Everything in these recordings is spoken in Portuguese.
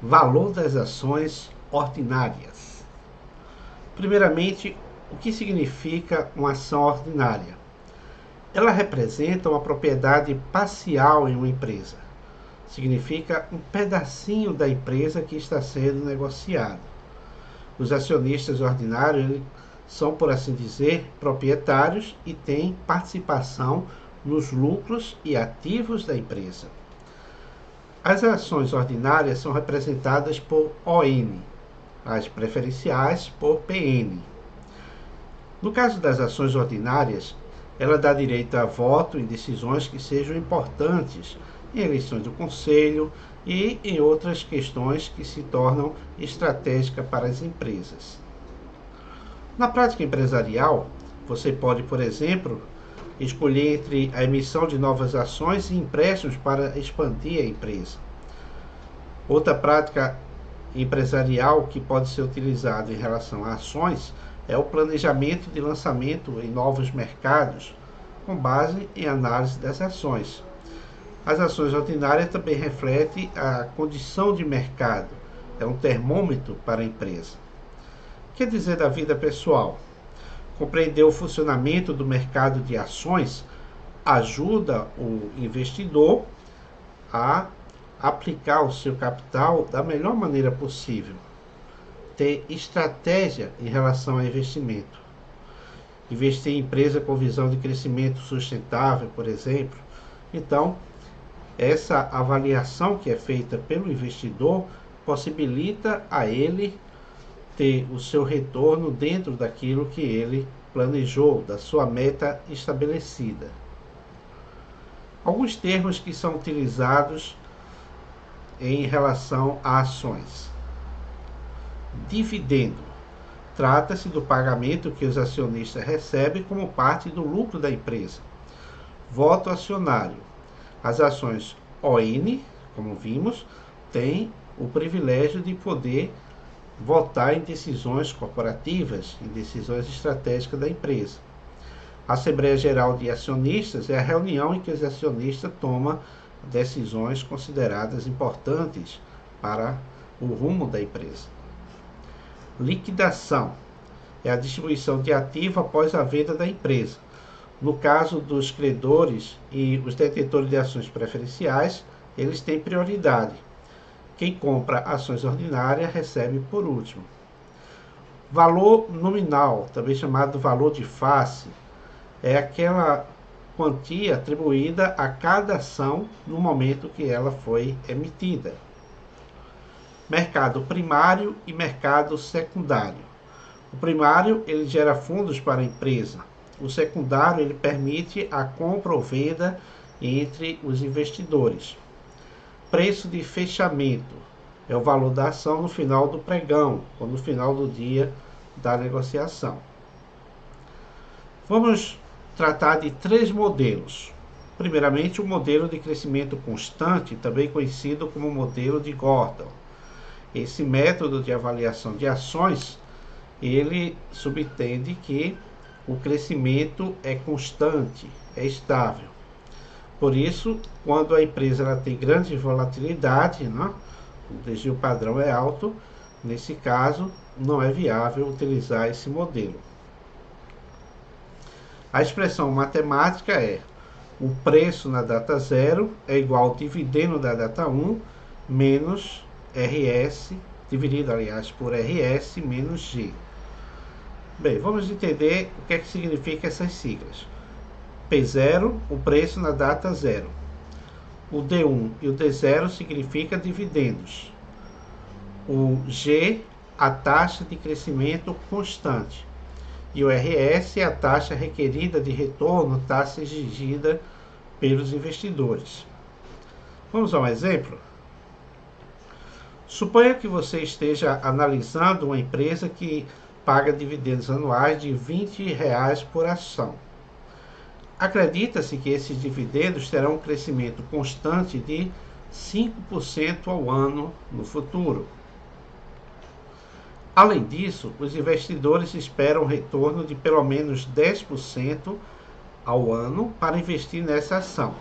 Valor das ações ordinárias. Primeiramente, o que significa uma ação ordinária? Ela representa uma propriedade parcial em uma empresa. Significa um pedacinho da empresa que está sendo negociado. Os acionistas ordinários são, por assim dizer, proprietários e têm participação nos lucros e ativos da empresa. As ações ordinárias são representadas por ON, as preferenciais por PN. No caso das ações ordinárias, ela dá direito a voto em decisões que sejam importantes em eleições do Conselho e em outras questões que se tornam estratégicas para as empresas. Na prática empresarial, você pode, por exemplo, escolher entre a emissão de novas ações e empréstimos para expandir a empresa. Outra prática empresarial que pode ser utilizada em relação a ações é o planejamento de lançamento em novos mercados, com base em análise das ações. As ações ordinárias também refletem a condição de mercado, é um termômetro para a empresa. Quer dizer da vida pessoal? Compreender o funcionamento do mercado de ações ajuda o investidor a aplicar o seu capital da melhor maneira possível. Ter estratégia em relação ao investimento. Investir em empresa com visão de crescimento sustentável, por exemplo. Então, essa avaliação que é feita pelo investidor possibilita a ele ter o seu retorno dentro daquilo que ele planejou, da sua meta estabelecida. Alguns termos que são utilizados em relação a ações. Dividendo. Trata-se do pagamento que os acionistas recebem como parte do lucro da empresa. Voto acionário. As ações ON, como vimos, têm o privilégio de poder votar em decisões corporativas, em decisões estratégicas da empresa. A Assembleia Geral de Acionistas é a reunião em que os acionistas tomam decisões consideradas importantes para o rumo da empresa. Liquidação é a distribuição de ativo após a venda da empresa. No caso dos credores e os detentores de ações preferenciais, eles têm prioridade. Quem compra ações ordinárias recebe por último. Valor nominal, também chamado valor de face, é aquela quantia atribuída a cada ação no momento que ela foi emitida. Mercado primário e mercado secundário. O primário, ele gera fundos para a empresa. O secundário, ele permite a compra ou venda entre os investidores. Preço de fechamento é o valor da ação no final do pregão, ou no final do dia da negociação. Vamos tratar de 3 modelos. Primeiramente, o modelo de crescimento constante, também conhecido como modelo de Gordon. Esse método de avaliação de ações, ele subtende que o crescimento é constante, é estável. Por isso, quando a empresa ela tem grande volatilidade, né, o desvio padrão é alto, nesse caso, não é viável utilizar esse modelo. A expressão matemática é: o preço na data 0 é igual ao dividendo da data 1 menos RS, dividido, aliás, por RS menos G. Bem, vamos entender o que significa essas siglas. P0, o preço na data 0. O D1 e o D0 significa dividendos. O G, a taxa de crescimento constante. E o RS é a taxa requerida de retorno, taxa exigida pelos investidores. Vamos a um exemplo? Suponha que você esteja analisando uma empresa que paga dividendos anuais de R$20 por ação. Acredita-se que esses dividendos terão um crescimento constante de 5% ao ano no futuro. Além disso, os investidores esperam um retorno de pelo menos 10% ao ano para investir nessa ação.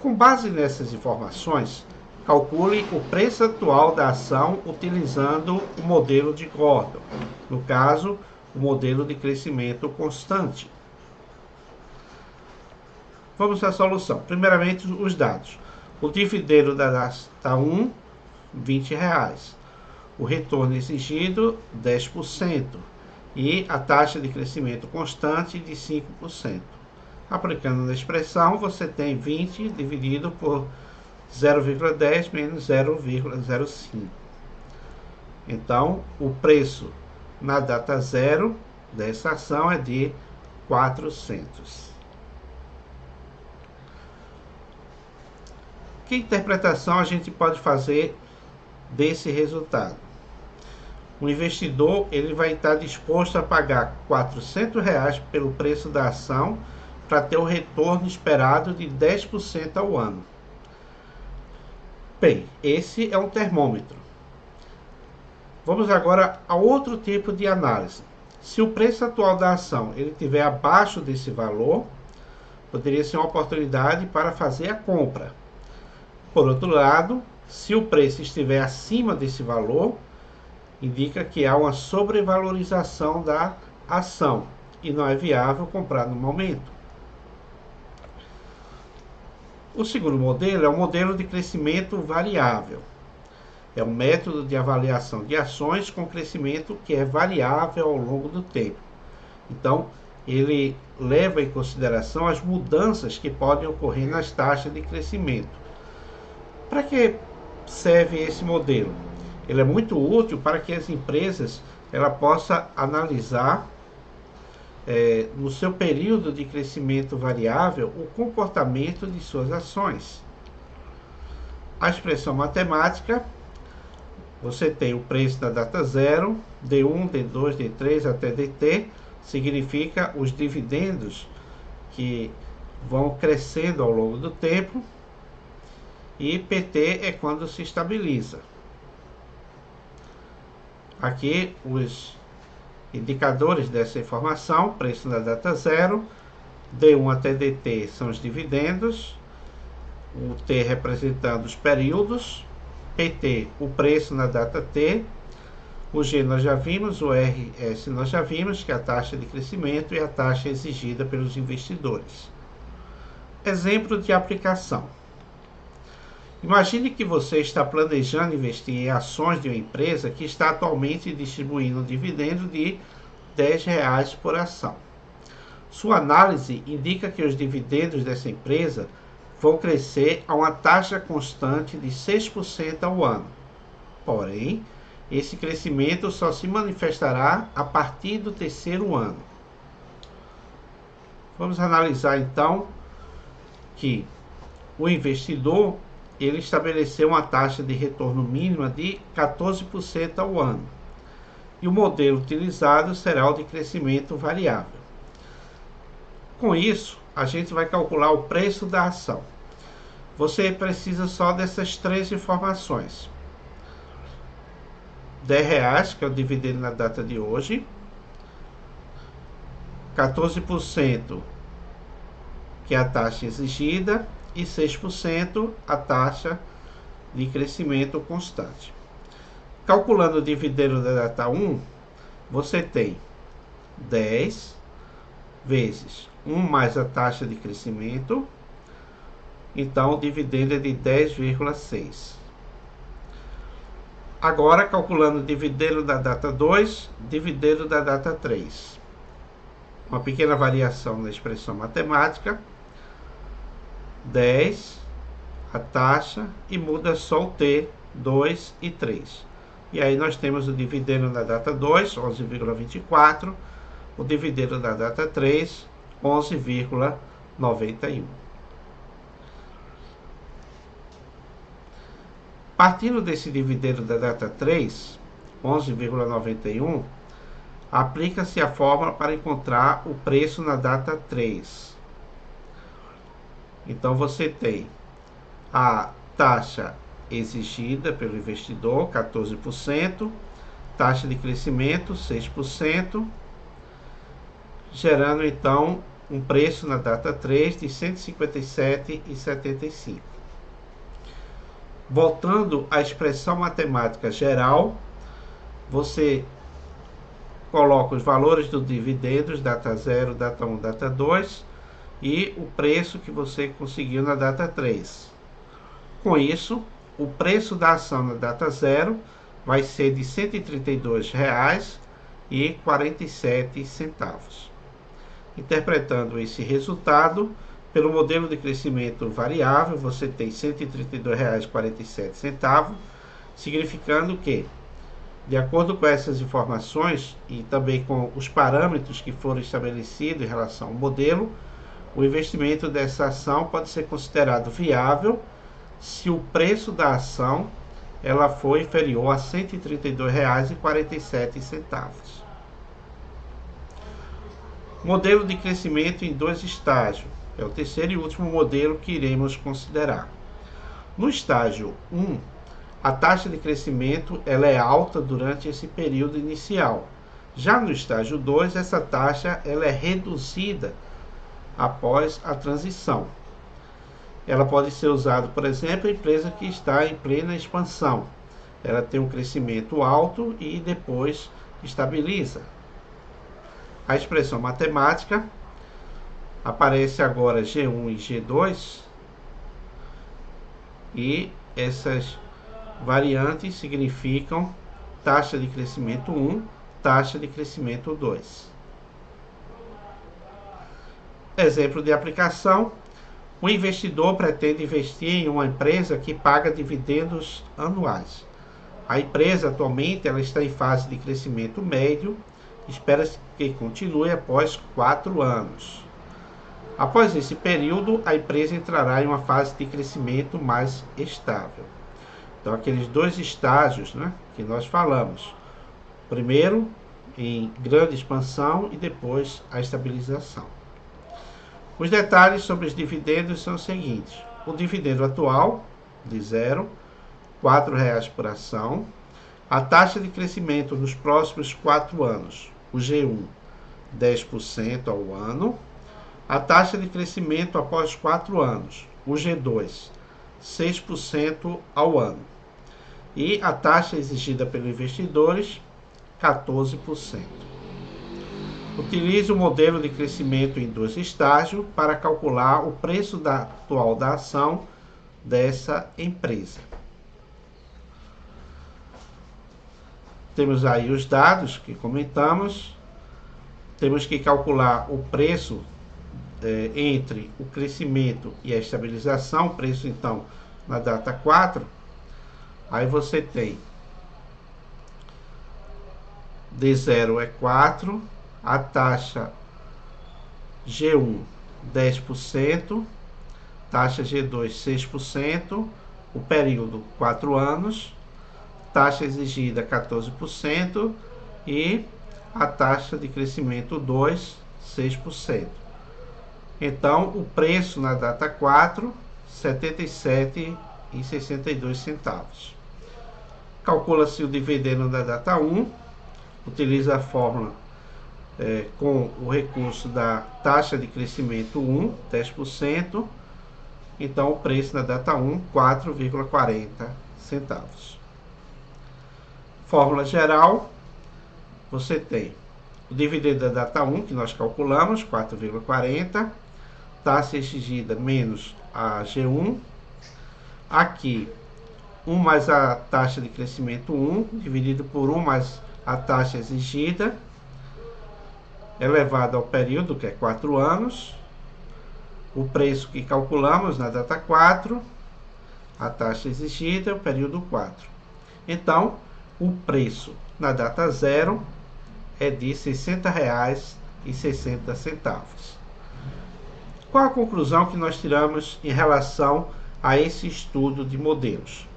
Com base nessas informações, calcule o preço atual da ação utilizando o modelo de Gordon, no caso, o modelo de crescimento constante. Vamos à solução. Primeiramente, os dados. O dividendo da data 1, R$ 20. O retorno exigido, 10%. E a taxa de crescimento constante de 5%. Aplicando na expressão, você tem 20 dividido por 0,10 menos 0,05. Então, o preço na data 0 dessa ação é de 400. Que interpretação a gente pode fazer desse resultado? O investidor ele vai estar disposto a pagar R$ 400 pelo preço da ação para ter o retorno esperado de 10% ao ano. Bem, esse é um termômetro. Vamos agora a outro tipo de análise. Se o preço atual da ação ele estiver abaixo desse valor, poderia ser uma oportunidade para fazer a compra. Por outro lado, se o preço estiver acima desse valor, indica que há uma sobrevalorização da ação e não é viável comprar no momento. O segundo modelo é o modelo de crescimento variável. É um método de avaliação de ações com crescimento que é variável ao longo do tempo. Então, ele leva em consideração as mudanças que podem ocorrer nas taxas de crescimento. Para que serve esse modelo? Ele é muito útil para que as empresas possam analisar no seu período de crescimento variável o comportamento de suas ações. A expressão matemática, você tem o preço da data 0, D1, D2, D3 até DT, significa os dividendos que vão crescendo ao longo do tempo, e PT é quando se estabiliza. Aqui os indicadores dessa informação: preço na data 0, D1 até DT são os dividendos, o T representando os períodos, PT o preço na data T, o G nós já vimos, o RS nós já vimos, que é a taxa de crescimento e a taxa exigida pelos investidores. Exemplo de aplicação. Imagine que você está planejando investir em ações de uma empresa que está atualmente distribuindo um dividendo de R$ 10 por ação. Sua análise indica que os dividendos dessa empresa vão crescer a uma taxa constante de 6% ao ano. Porém, esse crescimento só se manifestará a partir do terceiro ano. Vamos analisar então que o investidor ele estabeleceu uma taxa de retorno mínima de 14% ao ano. E o modelo utilizado será o de crescimento variável. Com isso, a gente vai calcular o preço da ação. Você precisa só dessas três informações. R$10, que é o dividendo na data de hoje. 14%, que é a taxa exigida. E 6% a taxa de crescimento constante. Calculando o dividendo da data 1, você tem 10 vezes 1 mais a taxa de crescimento, então o dividendo é de 10,6. Agora, calculando o dividendo da data 2, dividendo da data 3. Uma pequena variação na expressão matemática. 10, a taxa, e muda só o T, 2 e 3. E aí nós temos o dividendo da data 2, 11,24, o dividendo da data 3, 11,91. Partindo desse dividendo da data 3, 11,91, aplica-se a fórmula para encontrar o preço na data 3. Então, você tem a taxa exigida pelo investidor, 14%, taxa de crescimento, 6%, gerando, então, um preço na data 3 de R$ 157,75. Voltando à expressão matemática geral, você coloca os valores dos dividendos, data 0, data 1, data 2, e o preço que você conseguiu na data 3. Com isso, o preço da ação na data 0 vai ser de R$ 132,47. Interpretando esse resultado, pelo modelo de crescimento variável, você tem R$ 132,47, significando que, de acordo com essas informações e também com os parâmetros que foram estabelecidos em relação ao modelo, o investimento dessa ação pode ser considerado viável se o preço da ação ela for inferior a R$ 132,47. Modelo de crescimento em 2 estágios. É o terceiro e último modelo que iremos considerar. No estágio 1, a taxa de crescimento ela é alta durante esse período inicial. Já no estágio 2, essa taxa ela é reduzida após a transição. Ela pode ser usada, por exemplo, em empresa que está em plena expansão. Ela tem um crescimento alto e depois estabiliza. A expressão matemática aparece agora G1 e G2 e essas variantes significam taxa de crescimento 1, taxa de crescimento 2. Exemplo de aplicação: o investidor pretende investir em uma empresa que paga dividendos anuais. A empresa atualmente ela está em fase de crescimento médio, espera-se que continue após 4 anos. Após esse período, a empresa entrará em uma fase de crescimento mais estável. Então, aqueles 2 estágios, que nós falamos. Primeiro, em grande expansão e depois a estabilização. Os detalhes sobre os dividendos são os seguintes: o dividendo atual, de 0, R$ 4,00 por ação. A taxa de crescimento nos próximos 4 anos, o G1, 10% ao ano. A taxa de crescimento após 4 anos, o G2, 6% ao ano. E a taxa exigida pelos investidores, 14%. Utilize o modelo de crescimento em 2 estágios para calcular o preço atual da ação dessa empresa. Temos aí os dados que comentamos. Temos que calcular o preço entre o crescimento e a estabilização. O preço, então, na data 4. Aí você tem D0 é 4, a taxa G1 10%, taxa G2 6%, o período 4 anos, taxa exigida 14% e a taxa de crescimento 2, 6%. Então, o preço na data 4, R$ 77,62. Calcula-se o dividendo na data 1, utiliza a fórmula com o recurso da taxa de crescimento 1, 10%. Então, o preço na data 1, R$ 4,40. Fórmula geral, você tem o dividendo da data 1, que nós calculamos, 4,40, taxa exigida menos a G1, aqui 1 mais a taxa de crescimento 1, dividido por 1 mais a taxa exigida, elevado ao período, que é 4 anos, o preço que calculamos na data 4, a taxa exigida, o período 4. Então, o preço na data 0 é de R$ 60,60. Qual a conclusão que nós tiramos em relação a esse estudo de modelos?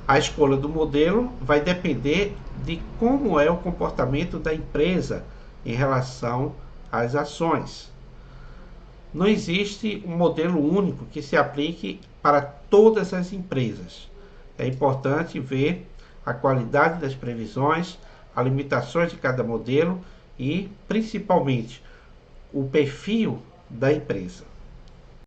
A escolha do modelo vai depender de como é o comportamento da empresa em relação às ações. Não existe um modelo único que se aplique para todas as empresas. É importante ver a qualidade das previsões, as limitações de cada modelo e, principalmente, o perfil da empresa.